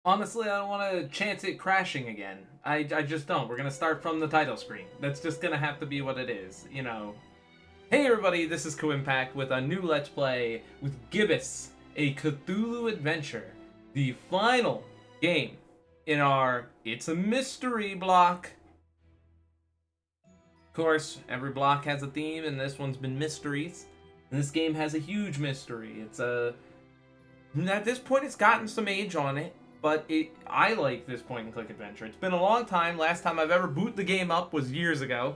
Honestly, I don't want to chance it crashing again. I just don't. We're going to start from the title screen. That's just going to have to be what it is, you know. Hey everybody, this is Kuuimpact with a new Let's Play with Gibbous, a Cthulhu adventure. The final game in our It's a Mystery block. Of course, every block has a theme, and this one's been mysteries. And this game has a huge mystery. At this point, it's gotten some age on it. But I like this point-and-click adventure. It's been a long time. Last time I've ever booted the game up was years ago,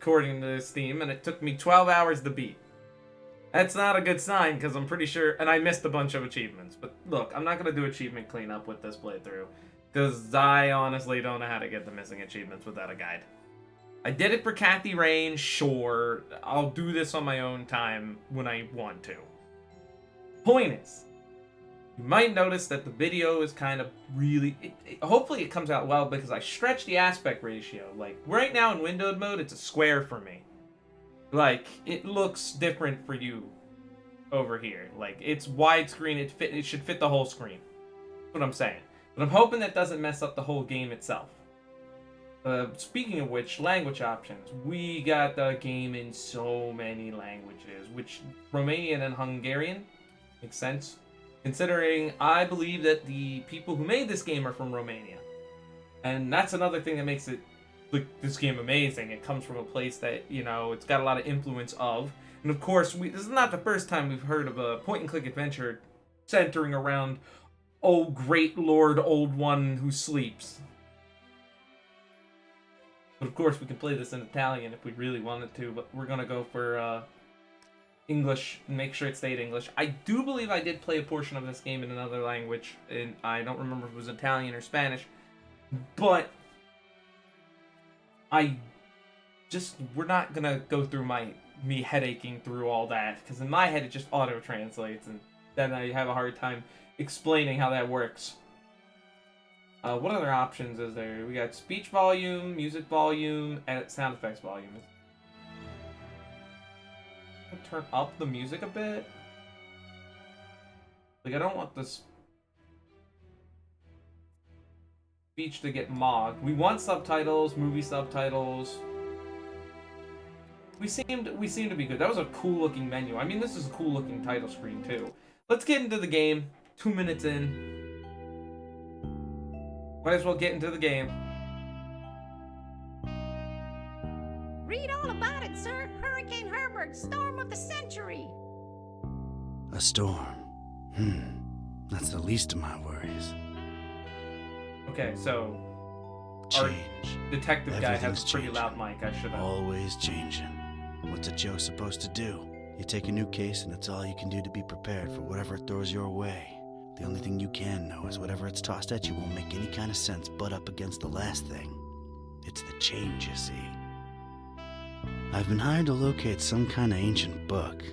according to this theme, and it took me 12 hours to beat. That's not a good sign, because I'm pretty sure... And I missed a bunch of achievements. But look, I'm not going to do achievement cleanup with this playthrough, because I honestly don't know how to get the missing achievements without a guide. I did it for Kathy Rain, sure. I'll do this on my own time when I want to. Point is, you might notice that the video is kind of really... hopefully it comes out well because I stretched the aspect ratio. Like, right now in windowed mode, it's a square for me. Like, it looks different for you over here. Like, it's widescreen, it should fit the whole screen. That's what I'm saying. But I'm hoping that doesn't mess up the whole game itself. Speaking of which, language options. We got the game in so many languages, which Romanian and Hungarian makes sense. Considering I believe that the people who made this game are from Romania. And that's another thing that makes this game amazing. It comes from a place that, you know, it's got a lot of influence of. And of course, this is not the first time we've heard of a point-and-click adventure centering around, oh great lord, old one who sleeps. But of course, we can play this in Italian if we really wanted to, but we're going to go for... English, make sure it stayed English. I do believe I did play a portion of this game in another language, and I don't remember if it was Italian or Spanish, but we're not gonna go through me headaching through all that, because in my head it just auto-translates, and then I have a hard time explaining how that works. What other options is there? We got speech volume, music volume, and sound effects volume. Turn up the music a bit. Like, I don't want this speech to get mocked. We want subtitles, movie subtitles. We seem to be good. That was a cool looking menu. I mean, this is a cool looking title screen too. Let's get into the game. 2 minutes in. Might as well get into the game. Read all about it, sir. Hurricane Herbert, storm of the century. A storm. That's the least of my worries. Okay, so Change. our detective guy has a pretty changing. loud mic. I should have. Always changing. What's a Joe supposed to do? You take a new case and it's all you can do to be prepared for whatever it throws your way. The only thing you can know is whatever it's tossed at you won't make any kind of sense butt up against the last thing. It's the change, you see. I've been hired to locate some kind of ancient book.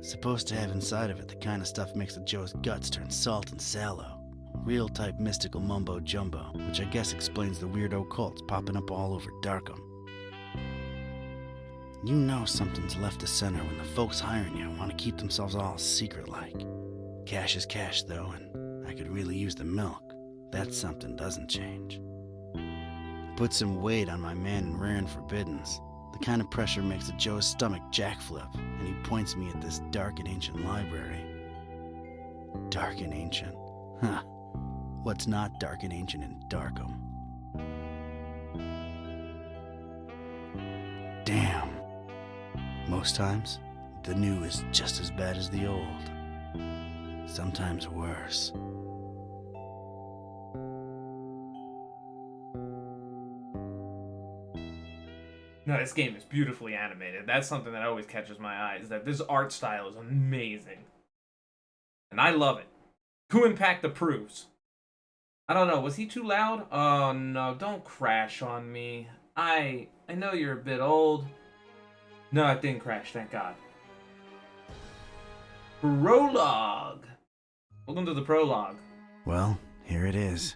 Supposed to have inside of it the kind of stuff makes a Joe's guts turn salt and sallow. Real type mystical mumbo jumbo, which I guess explains the weirdo cults popping up all over Darkham. You know something's left to center when the folks hiring you want to keep themselves all secret-like. Cash is cash, though, and I could really use the milk. That something doesn't change. Put some weight on my man in rare and forbiddens. The kind of pressure makes a Joe's stomach jackflip, and he points me at this dark and ancient library. Dark and ancient? Huh. What's not dark and ancient in Darkham? Damn. Most times, the new is just as bad as the old. Sometimes worse. No, this game is beautifully animated. That's something that always catches my eye, is that this art style is amazing. And I love it. Kuuimpact approves. I don't know, was he too loud? Oh no, don't crash on me. I know you're a bit old. No, it didn't crash, thank God. Prologue. Welcome to the prologue. Well, here it is.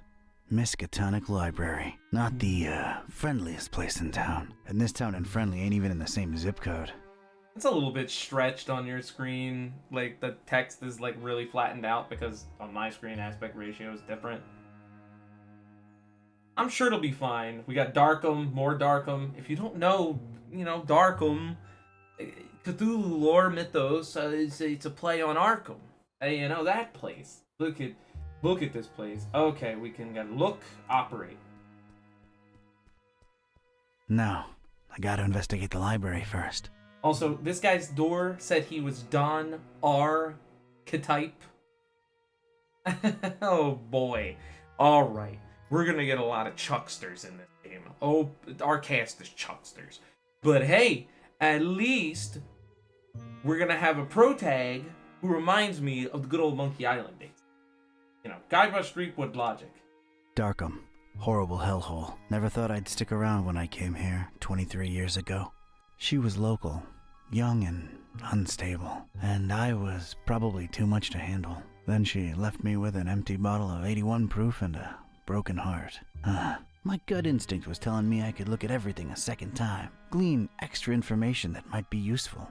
Miskatonic Library. Not the, friendliest place in town. And this town and friendly ain't even in the same zip code. It's a little bit stretched on your screen. Like, the text is, like, really flattened out because on my screen aspect ratio is different. I'm sure it'll be fine. We got Darkham, more Darkham. If you don't know, Darkham, Cthulhu lore mythos, it's a play on Arkham. You know that place. Look at this place. Okay, we can get look, operate. No, I gotta investigate the library first. Also, this guy's door said he was Don Archetype. Oh boy. Alright. We're gonna get a lot of chucksters in this game. Oh, our cast is chucksters. But hey, at least we're gonna have a protag who reminds me of the good old Monkey Island days. Guybrush Threepwood logic. Darkham. Horrible hellhole. Never thought I'd stick around when I came here 23 years ago. She was local, young and unstable, and I was probably too much to handle. Then she left me with an empty bottle of 81 proof and a broken heart. My gut instinct was telling me I could look at everything a second time, glean extra information that might be useful.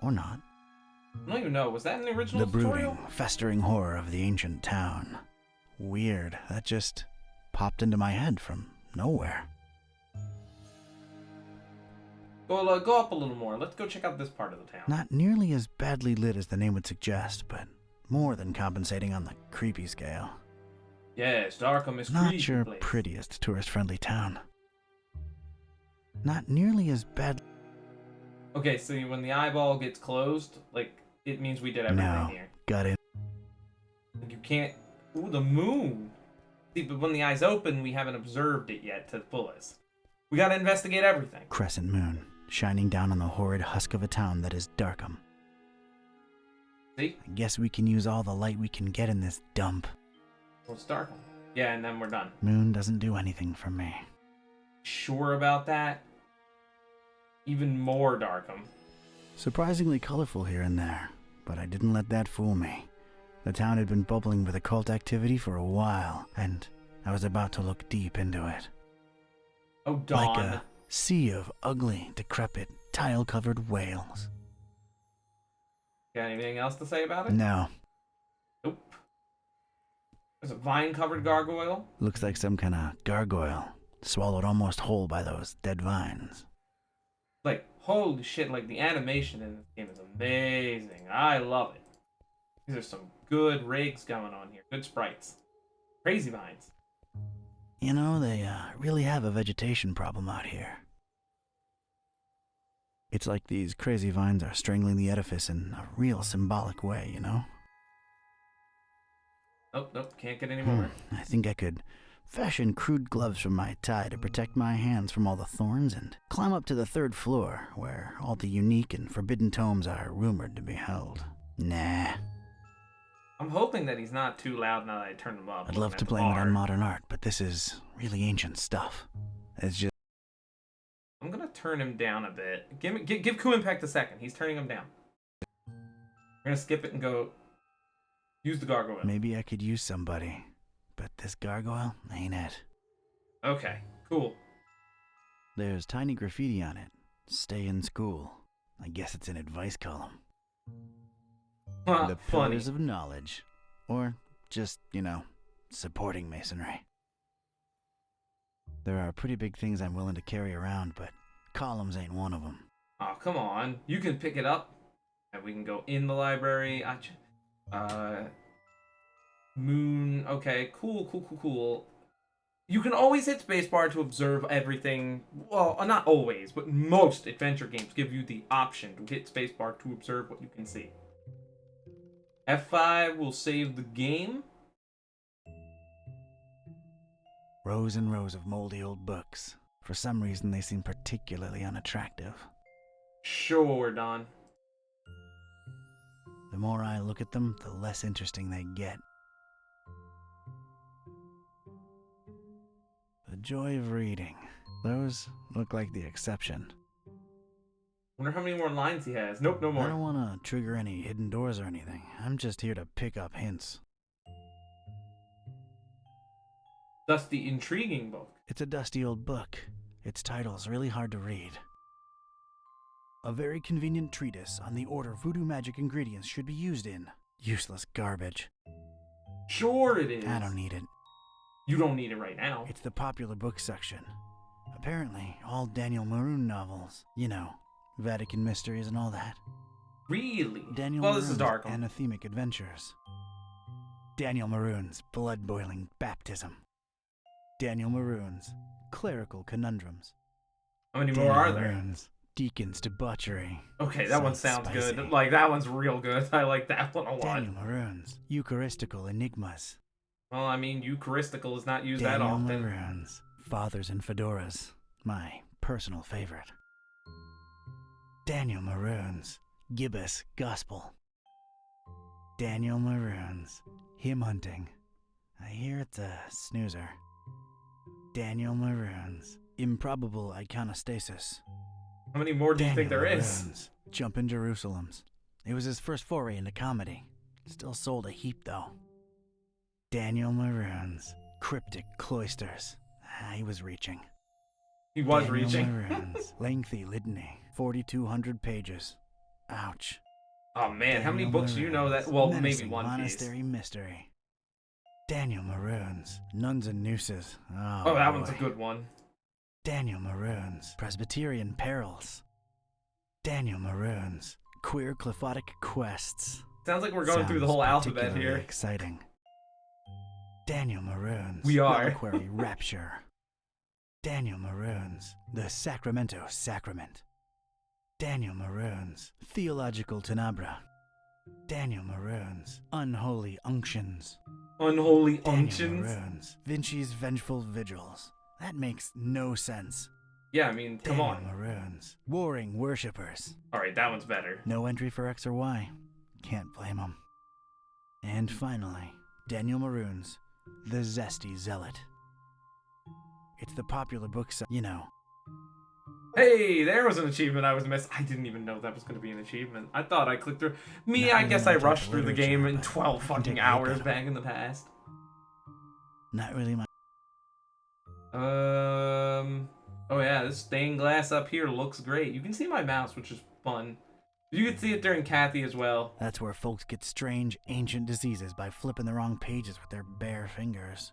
Or not. I don't even know, was that in the original tutorial? The brooding, festering horror of the ancient town. Weird, that just popped into my head from nowhere. Go up a little more. Let's go check out this part of the town. Not nearly as badly lit as the name would suggest, but more than compensating on the creepy scale. Yes, Darkham is creepy. Not your prettiest tourist-friendly town. Not nearly as bad. Okay, so when the eyeball gets closed, it means we did everything here. Got it. You can't... Ooh, the moon! See, but when the eye's open, we haven't observed it yet to the fullest. We gotta investigate everything. Crescent moon, shining down on the horrid husk of a town that is Darkham. See? I guess we can use all the light we can get in this dump. Well, it's Darkham. Yeah, and then we're done. Moon doesn't do anything for me. Sure about that? Even more Darkham. Surprisingly colorful here and there, but I didn't let that fool me. The town had been bubbling with occult activity for a while, and I was about to look deep into it. Oh, Dawn. Like a sea of ugly, decrepit, tile-covered whales. Got anything else to say about it? No. Nope. There's a vine-covered gargoyle. Looks like some kind of gargoyle, swallowed almost whole by those dead vines. Holy shit, the animation in this game is amazing. I love it. These are some good rigs going on here. Good sprites. Crazy vines. You know, they really have a vegetation problem out here. It's like these crazy vines are strangling the edifice in a real symbolic way, you know? Nope, can't get any more. I think I could fashion crude gloves from my tie to protect my hands from all the thorns and climb up to the 3rd floor, where all the unique and forbidden tomes are rumored to be held. Nah. I'm hoping that he's not too loud now that I turned him up. I'd love to blame it on modern art, but this is really ancient stuff. It's just... I'm gonna turn him down a bit. Give Kuuimpact a second. He's turning him down. We're gonna skip it and go use the gargoyle. Maybe I could use somebody, but this gargoyle ain't it. Okay, cool. There's tiny graffiti on it. Stay in school. I guess it's an advice column. The pillars of knowledge. Or just, supporting masonry. There are pretty big things I'm willing to carry around, but columns ain't one of them. Oh, come on. You can pick it up. And we can go in the library. Moon. Okay, cool. You can always hit spacebar to observe everything. Well, not always, but most adventure games give you the option to hit spacebar to observe what you can see. F5 will save the game. Rows and rows of moldy old books. For some reason, they seem particularly unattractive. Sure, Don. The more I look at them, the less interesting they get. The joy of reading. Those look like the exception. Wonder how many more lines he has. Nope, no more. I don't want to trigger any hidden doors or anything. I'm just here to pick up hints. Dusty, intriguing book. It's a dusty old book. Its title's really hard to read. A very convenient treatise on the order voodoo magic ingredients should be used in. Useless garbage. Sure it is. I don't need it. You don't need it right now. It's the popular book section. Apparently, all Daniel Maroon novels. You know, Vatican mysteries and all that. Really? Daniel Well, Maroon's this is Darkham. anathemic adventures. Daniel Maroon's blood-boiling baptism. Daniel Maroon's clerical conundrums. How many Daniel more are there? Maroon's deacon's debauchery. Okay, that one sounds spicy. good. Like, that one's real good. I like that one a lot. Daniel Maroon's Eucharistical enigmas. Well, I mean, Eucharistical is not used Daniel that often. Maroon's Fathers in Fedoras, my personal favorite. Daniel Maroon's Gibbous Gospel. Daniel Maroon's Hymn Hunting. I hear it's a snoozer. Daniel Maroon's Improbable Iconostasis. How many more do you think there is? Maroon's Jumpin' Jerusalems. It was his first foray into comedy. Still sold a heap, though. Daniel Maroon's Cryptic Cloisters. He was reaching. He was Daniel reaching. Maroon's Lengthy Litany. 4,200 pages. Ouch. Oh man, how many Daniel books do you know Maroon's that? Well, maybe Menacing one piece. Monastery Mystery. Daniel Maroon's Nuns and Nooses. Oh, that one's a boy. good one. Daniel Maroon's Presbyterian Perils. Daniel Maroon's Queer Clephotic Quests. Sounds like we're going through the Sounds whole alphabet particularly here. Exciting. Daniel Maroon's We are. Reliquary Rapture. Daniel Maroon's The Sacramento Sacrament. Daniel Maroon's Theological Tenebra. Daniel Maroon's Unholy Unctions. Unholy Daniel unctions. Maroon's Vinci's Vengeful Vigils. That makes no sense. Yeah, I mean, come Daniel on. Maroon's Warring Worshippers. All right, that one's better. No entry for X or Y. Can't blame him. And finally, Daniel Maroon's The Zesty Zealot. It's the popular book, you know. Hey, there was an achievement I was missing. I didn't even know that was going to be an achievement. I thought I clicked through. Me, Not I really guess my I type rushed of through the literature, game in but 12 I can fucking take a look hours at 'em. back in the past. Not really my... Oh yeah, this stained glass up here looks great. You can see my mouse, which is fun. You can see it during Kathy as well. That's where folks get strange, ancient diseases by flipping the wrong pages with their bare fingers.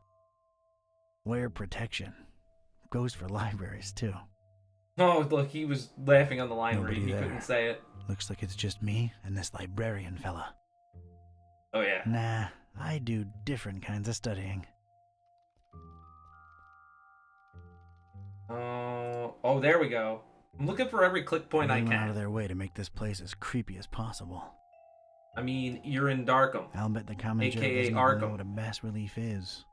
Wear protection. Goes for libraries, too. Oh, look, he was laughing on the line Nobody read. He there. couldn't say it. Looks like it's just me and this librarian fella. Oh yeah. Nah, I do different kinds of studying. Oh, there we go. I'm looking for every click point I Everyone out of can. their way to make this place as creepy as possible. I mean, you're in Darkham. I'll bet the common Joe AKA doesn't even Arkham. know what a bas relief is.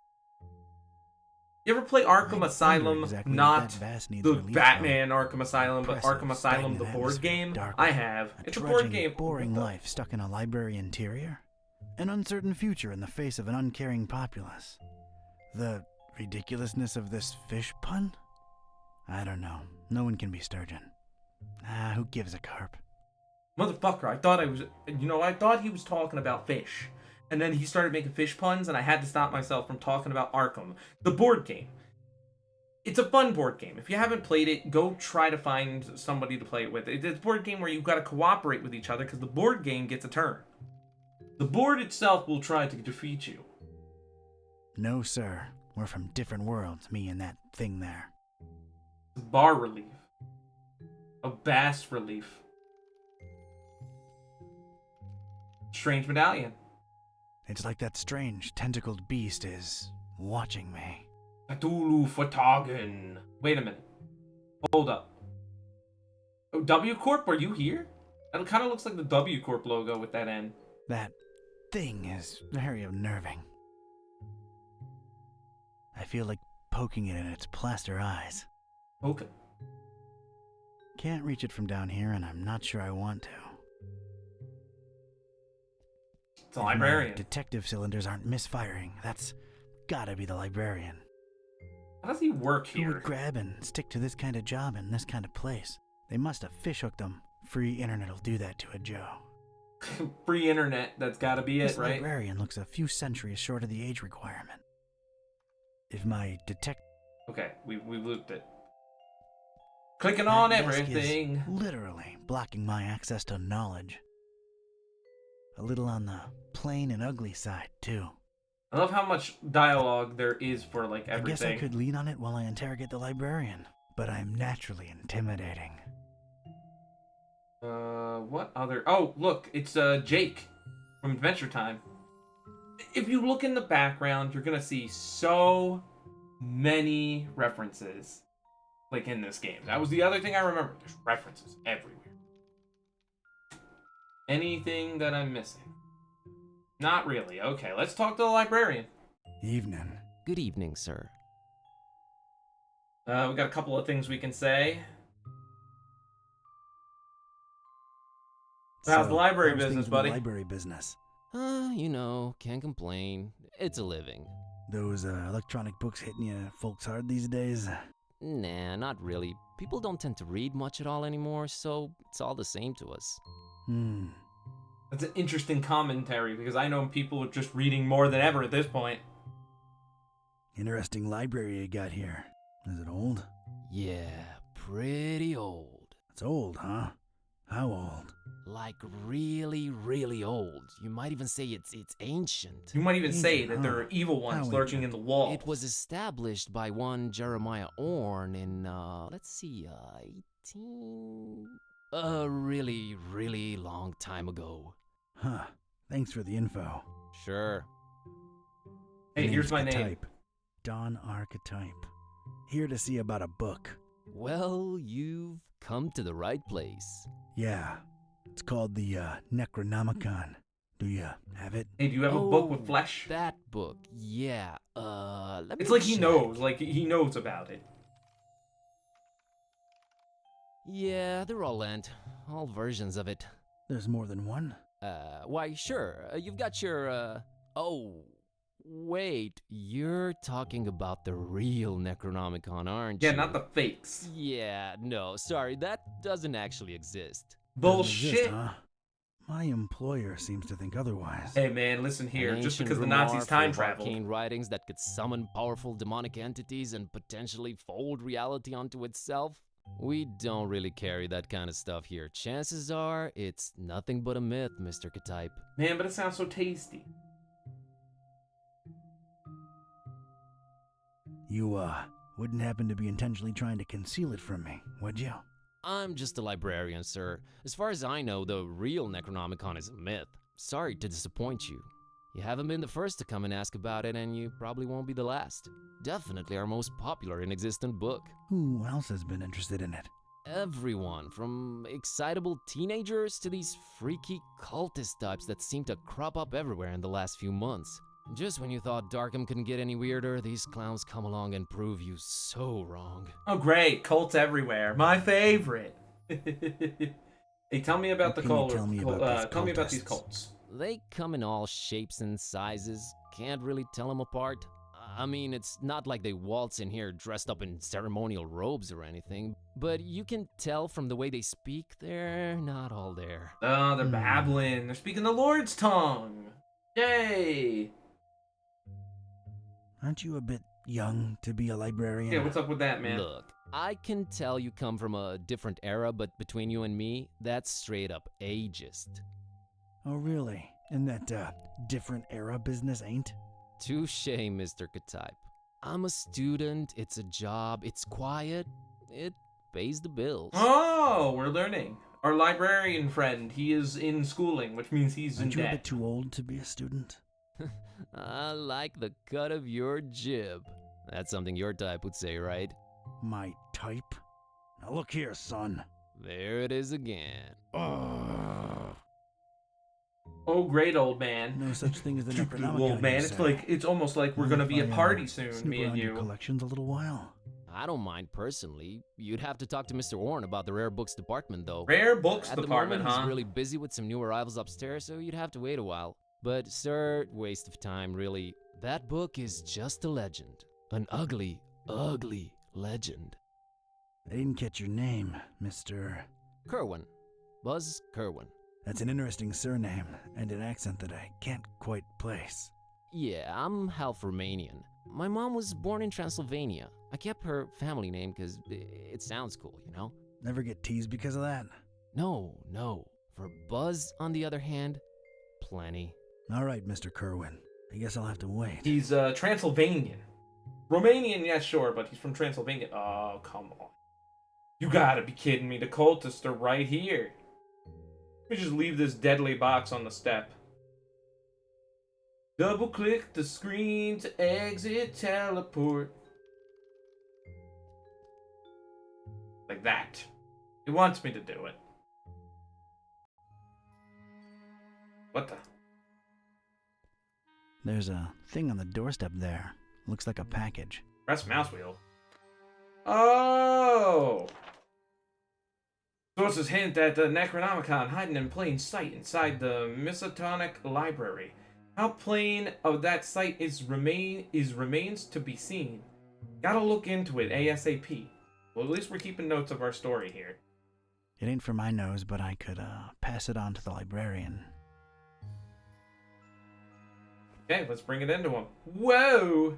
You ever play Arkham I Asylum? wonder exactly what Not that bass needs the relief Batman Arkham Asylum, but Impressive, Arkham Asylum, the stagnant board atmosphere, game? dark, I have. from. It's a trudging, board game. boring What the- life stuck in a library interior. An uncertain future in the face of an uncaring populace. The ridiculousness of this fish pun? I don't know. No one can be Sturgeon. Who gives a carp? Motherfucker, I thought he was talking about fish. And then he started making fish puns, and I had to stop myself from talking about Arkham, the board game. It's a fun board game. If you haven't played it, go try to find somebody to play it with. It's a board game where you've got to cooperate with each other, because the board game gets a turn. The board itself will try to defeat you. No, sir. We're from different worlds, me and that thing there. Bar relief. A bass relief. Strange medallion. It's like that strange, tentacled beast is watching me. Cthulhu Fatagan. Wait a minute. Hold up. Oh, W Corp, are you here? That kind of looks like the W Corp logo with that N. That thing is very unnerving. I feel like poking it in its plaster eyes. Okay. Can't reach it from down here, and I'm not sure I want to. It's a If my librarian. detective cylinders aren't misfiring, that's gotta be the librarian. How does he work Who here? would grab and stick to this kind of job in this kind of place? They must have fishhooked them. Free internet'll do that to a Joe. Free internet, that's gotta be This it, right? librarian looks a few centuries short of the age requirement. If my Okay, we looped it. Clicking on that desk everything. is literally blocking my access to knowledge. A little on the plain and ugly side, too. I love how much dialogue there is for, like, I guess I everything. could lean on it while I interrogate the librarian, but I'm naturally intimidating. What other... Oh, look, it's, Jake from Adventure Time. If you look in the background, you're gonna see so many references, like, in this game. That was the other thing I remember. There's references everywhere. Anything that I'm missing? Not really. Okay, let's talk to the librarian. Evening. Good evening, sir. We got a couple of things we can say. How's the library how's business, things in buddy? The library business. You know, can't complain. It's a living. Those electronic books hitting you folks hard these days? Nah, not really. People don't tend to read much at all anymore, so it's all the same to us. That's an interesting commentary, because I know people are just reading more than ever at this point. Interesting library you got here. Is it old? Yeah, pretty old. It's old, huh? How old? Like really, really old. You might even say it's ancient. You might even say Ancient, that there are evil ones How lurking in ancient? the wall. It was established by one Jeremiah Orn in, let's see, 18... A really, really long time ago. Huh. Thanks for the info. Sure. Hey, The here's name's my name. Archetype. Don Archetype. Here to see about a book. Well, you've come to the right place. Yeah. It's called the Necronomicon. Do you have it? Hey, do you have a book with Oh, flesh? That book, yeah. Let me It's like he check. knows. Like, he knows about it. Yeah, they're all lent. All versions of it. There's more than one? Why, sure. You've got your, Oh, wait. You're talking about the real Necronomicon, aren't you? Yeah, not the fakes. Yeah, no, sorry. That doesn't actually exist. Doesn't exist, Bullshit. huh? My employer seems to think otherwise. Hey, man, listen here. An Just ancient because the grimoire Nazis full time of traveled. arcane writings that could summon powerful demonic entities and potentially fold reality onto itself? We don't really carry that kind of stuff here. Chances are, it's nothing but a myth, Mr. Archetype. Man, but it sounds so tasty. You, wouldn't happen to be intentionally trying to conceal it from me, would you? I'm just a librarian, sir. As far as I know, the real Necronomicon is a myth. Sorry to disappoint you. You haven't been the first to come and ask about it, and you probably won't be the last. Definitely our most popular and existent book. Who else has been interested in it? Everyone, from excitable teenagers to these freaky cultist types that seem to crop up everywhere in the last few months. Just when you thought Darkham couldn't get any weirder, these clowns come along and prove you so wrong. Oh, great. Cults everywhere. My favorite. Hey, tell me about What the can you cult. tell me about Tell me about these these cultists? cults. They come in all shapes and sizes. Can't really tell them apart. I mean, it's not like they waltz in here dressed up in ceremonial robes or anything, but you can tell from the way they speak, they're not all there. Oh, they're babbling. They're speaking the Lord's tongue. Yay. Aren't you a bit young to be a librarian? Yeah, what's up with that, man? Look, I can tell you come from a different era, but between you and me, that's straight up ageist. Oh, really? And that, different era business ain't? Touche, Mr. Archetype. I'm a student, it's a job, it's quiet, it pays the bills. Oh, we're learning. Our librarian friend, he is in schooling, which means he's Aren't in you a debt. bit too old to be a student? I like the cut of your jib. That's something your type would say, right? My type? Now look here, son. There it is again. Ugh. Oh, great old man. No such thing as the Stupid Necronomicon, old man. you It's say. like it's almost like we're Mind gonna if be a I, party soon, snoop me and around your you. collections a little while? I don't mind personally. You'd have to talk to Mr. Orn about the rare books department, though. Rare books At the department, moment, huh? he's really busy with some new arrivals upstairs, so you'd have to wait a while. But, sir, waste of time, really. That book is just a legend. An ugly, ugly legend. I didn't catch your name, Mr. Kerwin. Buzz Kerwin. That's an interesting surname and an accent that I can't quite place. Yeah, I'm half Romanian. My mom was born in Transylvania. I kept her family name because it sounds cool, you know? Never get teased because of that? No. For Buzz, on the other hand, plenty. All right, Mr. Kerwin. I guess I'll have to wait. He's Transylvanian. Romanian, yeah, sure, but he's from Transylvania. Oh, come on. You gotta be kidding me. The cultists are right here. Let me just leave this deadly box on the step. Double click the screen to exit teleport. Like that. He wants me to do it. What the? There's a thing on the doorstep there. Looks like a package. Press mouse wheel. Oh! Sources hint at the Necronomicon hiding in plain sight inside the Misotonic Library. How plain of that sight remains to be seen. Gotta look into it ASAP. Well, at least we're keeping notes of our story here. It ain't for my nose, but I could pass it on to the librarian. Okay, let's bring it into him. Whoa!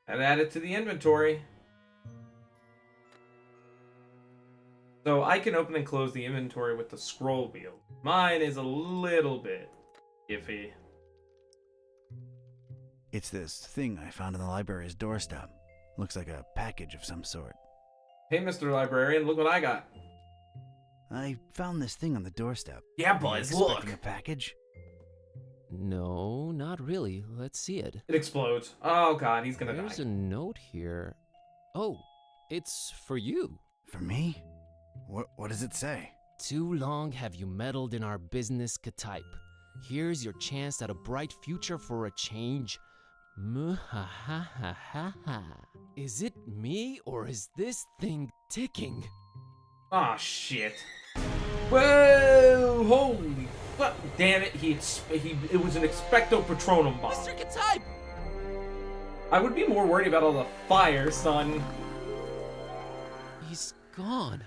And add it to the inventory. So I can open and close the inventory with the scroll wheel. Mine is a little bit iffy. It's this thing I found on the library's doorstep. Looks like a package of some sort. Hey, Mr. Librarian, look what I got. I found this thing on the doorstep. Yeah, Are you Buzz, expecting look. a package? No, not really. Let's see it. It explodes. Oh god, he's gonna There's die. a note here. Oh, it's for you. For me? What does it say? Too long have you meddled in our business, Ktype. Here's your chance at a bright future for a change. Muhahahaha. Is it me or is this thing ticking? Oh shit. Whoa! Holy fuck! Damn it! It was an expecto patronum bomb. Mr. Ktype! I would be more worried about all the fire, son. He's gone.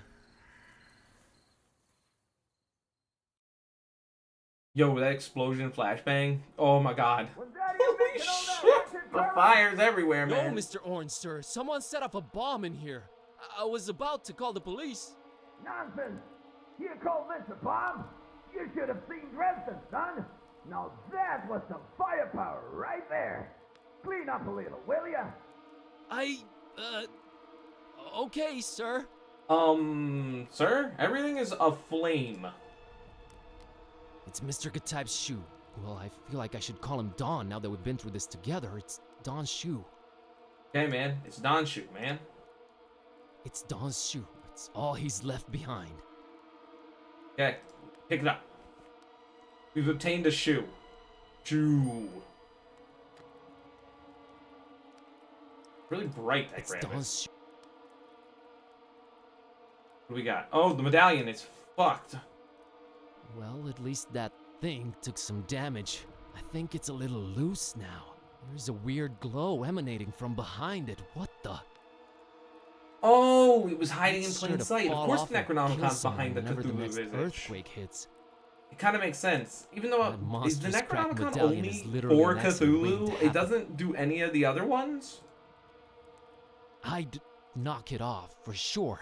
Yo, that explosion flashbang. Oh my god. Holy shit! The fire's everywhere, No, man. Mr. Orange, sir. Someone set up a bomb in here. I was about to call the police. Nonsense! You call this a bomb? You should have seen Dresden, son! Now that was some firepower right there! Clean up a little, will ya? Okay, sir. Sir? Everything is aflame. It's Mr. Ktype's shoe. Well, I feel like I should call him Don now that we've been through this together. It's Don's shoe. Okay, man. It's Don's shoe, man. It's Don's shoe. It's all he's left behind. Okay, pick it up. We've obtained a shoe. Shoe. Really bright, that It's graphic. Don's shoe. What do we got? Oh, the medallion is fucked. Well, at least that thing took some damage. I think it's a little loose now. There's a weird glow emanating from behind it. What the? Oh, it was hiding in It's plain sure to sight. Of fall course off the and kill Necronomicon's someone behind the whenever the Cthulhu next visage. earthquake hits. It kind of makes sense. Even though, That is the monstrous cracked Necronomicon medallion is only literally for an accident waiting to Cthulhu? It happen. doesn't do any of the other ones? I'd knock it off for sure,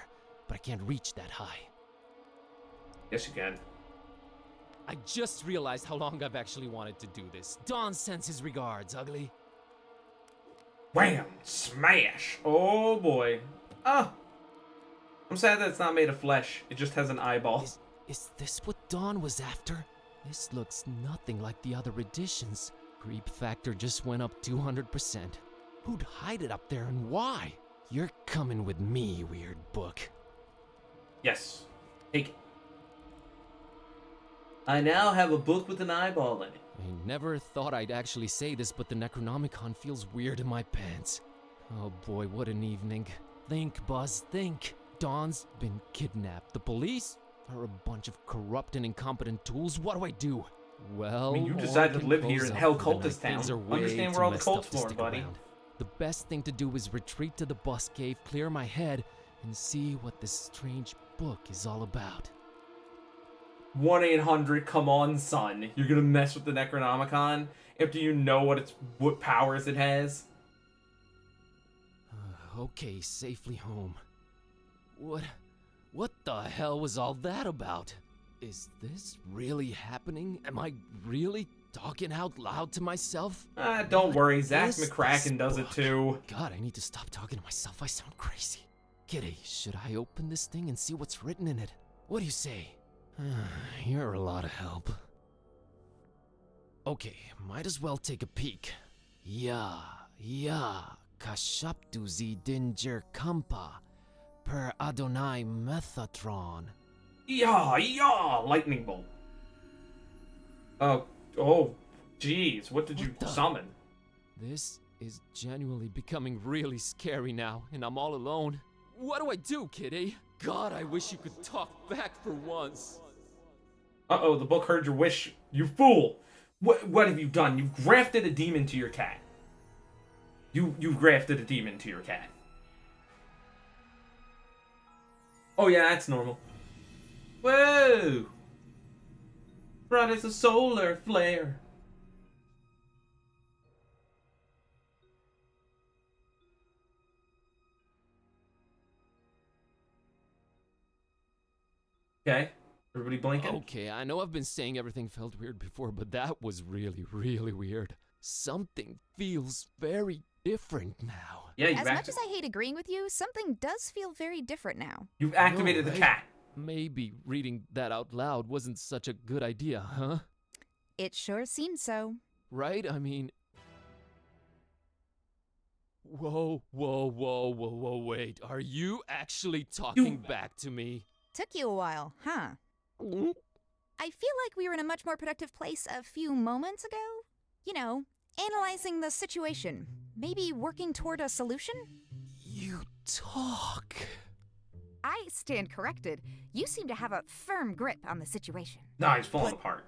but I can't reach that high. Yes, you can. I just realized how long I've actually wanted to do this. Don sends his regards, ugly. Wham! Smash! Oh boy. Ah! I'm sad that it's not made of flesh. It just has an eyeball. Is this what Don was after? This looks nothing like the other editions. Creep factor just went up 200%. Who'd hide it up there and why? You're coming with me, weird book. Yes. Take it. I now have a book with an eyeball in it. I never thought I'd actually say this, but the Necronomicon feels weird in my pants. Oh boy, what an evening. Think, Buzz, think. Don's been kidnapped. The police are a bunch of corrupt and incompetent tools. What do I do? Well, I mean, you all decided to can live here close in up Hell for the night. Cultist Things Town. are way Understand too where all the messed up cults to are, stick buddy. around. The best thing to do is retreat to the bus cave, clear my head, and see what this strange book is all about. 1-800, come on, son. You're gonna mess with the Necronomicon after you know what powers it has? Okay, safely home. What the hell was all that about? Is this really happening? Am I really talking out loud to myself? Don't worry, Zach is this McCracken does it book? too. God, I need to stop talking to myself. I sound crazy. Kitty, should I open this thing and see what's written in it? What do you say? You're a lot of help. Okay, might as well take a peek. Ya, kashaptu zi dinger kampa, per Adonai Methatron. Yeah, lightning bolt. Oh, jeez, what did you What the- summon? This is genuinely becoming really scary now, and I'm all alone. What do I do, Kitty? God, I wish you could talk back for once. Uh-oh, the book heard your wish, you fool! What have you done? You've grafted a demon to your cat. You've grafted a demon to your cat. Oh yeah, that's normal. Whoa! Bright as a solar flare. Okay, everybody blinking? Okay, I know I've been saying everything felt weird before, but that was really, really weird. Something feels very different now. Yeah, As much as I hate agreeing with you, something does feel very different now. you've activated No, the right? cat. Maybe reading that out loud wasn't such a good idea, huh? It sure seems so. Right? I mean... Whoa, wait. Are you actually talking back to me? Took you a while, huh? Mm? I feel like we were in a much more productive place a few moments ago. You know, analyzing the situation. Maybe working toward a solution? You talk. I stand corrected. You seem to have a firm grip on the situation. Nah, he's falling apart.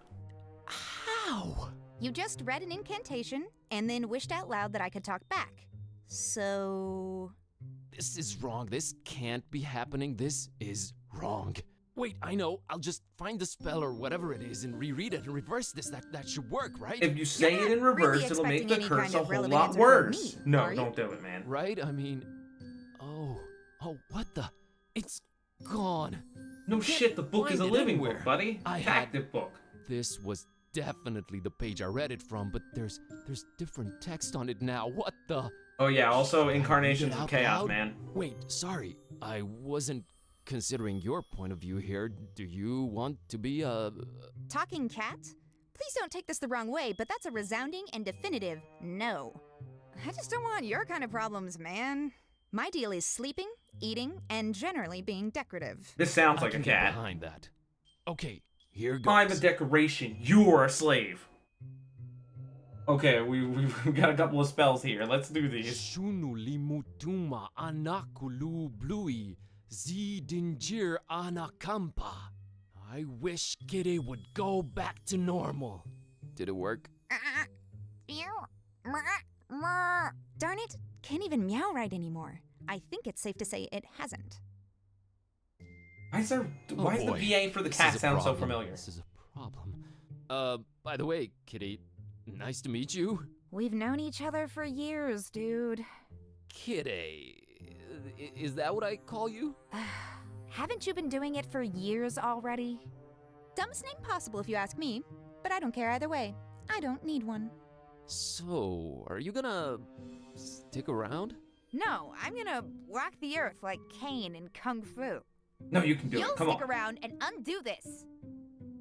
How? You just read an incantation and then wished out loud that I could talk back. So... This is wrong. This can't be happening. This is wrong. Wait, I know. I'll just find the spell or whatever it is and reread it and reverse this. That should work, right? If you say You're it in not really reverse, it'll make the expecting any curse kind a of whole relevant lot answer from worse. me, No, are you? don't do it, man. Right? I mean... Oh, what the... It's gone. No Can't shit, the book is a find it living anywhere. book, buddy. I It's had- active book. This was definitely the page I read it from, but there's different text on it now. What the... Oh yeah, also Should I read incarnations it of out chaos, loud? man. Wait, sorry. I wasn't considering your point of view here. Do you want to be a... Talking cat? Please don't take this the wrong way, but that's a resounding and definitive no. I just don't want your kind of problems, man. My deal is sleeping, eating, and generally being decorative. This sounds I like a can get cat. behind that. Okay, here goes. I'm a decoration. You're a slave. Okay, we've got a couple of spells here. Let's do these. Shunu limutuma anakulu blui zidingir anakampa. I wish Kitty would go back to normal. Did it work? Darn it, can't even meow right anymore. I think it's safe to say it hasn't. Why is the boy. VA for the This cat is a sound so problem. familiar? This is a problem. By the way, Kitty, nice to meet you. We've known each other for years, dude. Kitty, is that what I call you? Haven't you been doing it for years already? Dumbest name possible if you ask me, but I don't care either way. I don't need one. So, are you gonna stick around? No, I'm gonna walk the earth like Cain in Kung Fu. No, you can do You'll it. Come stick on. around and undo this.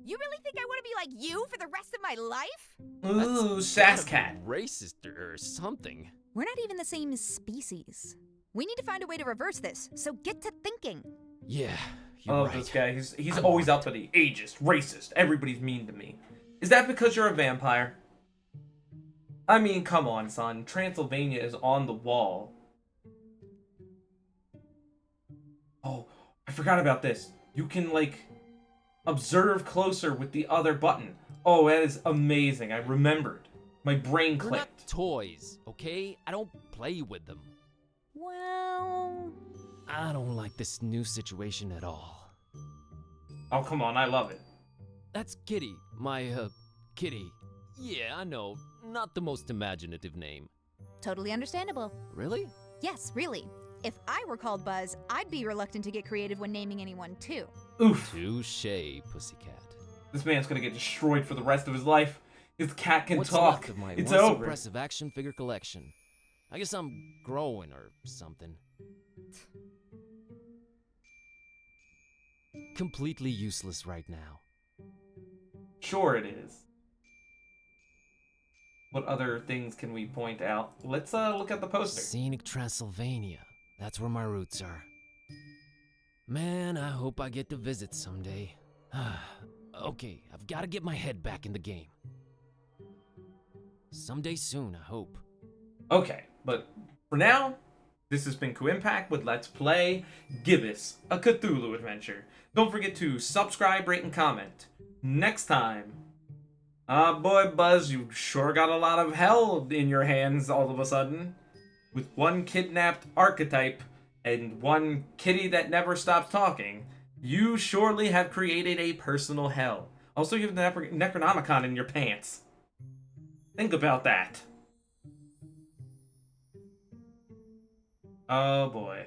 You really think I want to be like you for the rest of my life? Ooh, sass Gotta cat. be racist or something. We're not even the same species. We need to find a way to reverse this, so get to thinking. Yeah, I you're love right. this guy. He's I'm always on it. uppity, ageist, racist. Everybody's mean to me. Is that because you're a vampire? I mean, come on, son. Transylvania is on the wall. Oh, I forgot about this. You can, like, observe closer with the other button. Oh, that is amazing. I remembered. My brain They're not clicked. toys, okay? I don't play with them. Well, I don't like this new situation at all. Oh, come on. I love it. That's Kitty, my, Kitty. Yeah, I know, not the most imaginative name. totally understandable. Really? Yes, really. If I were called Buzz, I'd be reluctant to get creative when naming anyone too. Oof. Touche, pussycat. This man's gonna get destroyed for the rest of his life. This cat can What's talk. left of my It's once over. impressive action figure collection? I guess I'm growing or something. Completely useless right now. Sure it is. What other things can we point out? Let's look at the poster. Scenic Transylvania. That's where my roots are. Man, I hope I get to visit someday. Okay, I've got to get my head back in the game. Someday soon, I hope. Okay, but for now, this has been Kuuimpact with Let's Play Gibbous, a Cthulhu adventure. Don't forget to subscribe, rate, and comment. Next time, boy, Buzz, you sure got a lot of hell in your hands all of a sudden. With one kidnapped archetype and one kitty that never stops talking, you surely have created a personal hell. Also, you have the Necronomicon in your pants. Think about that. Oh boy.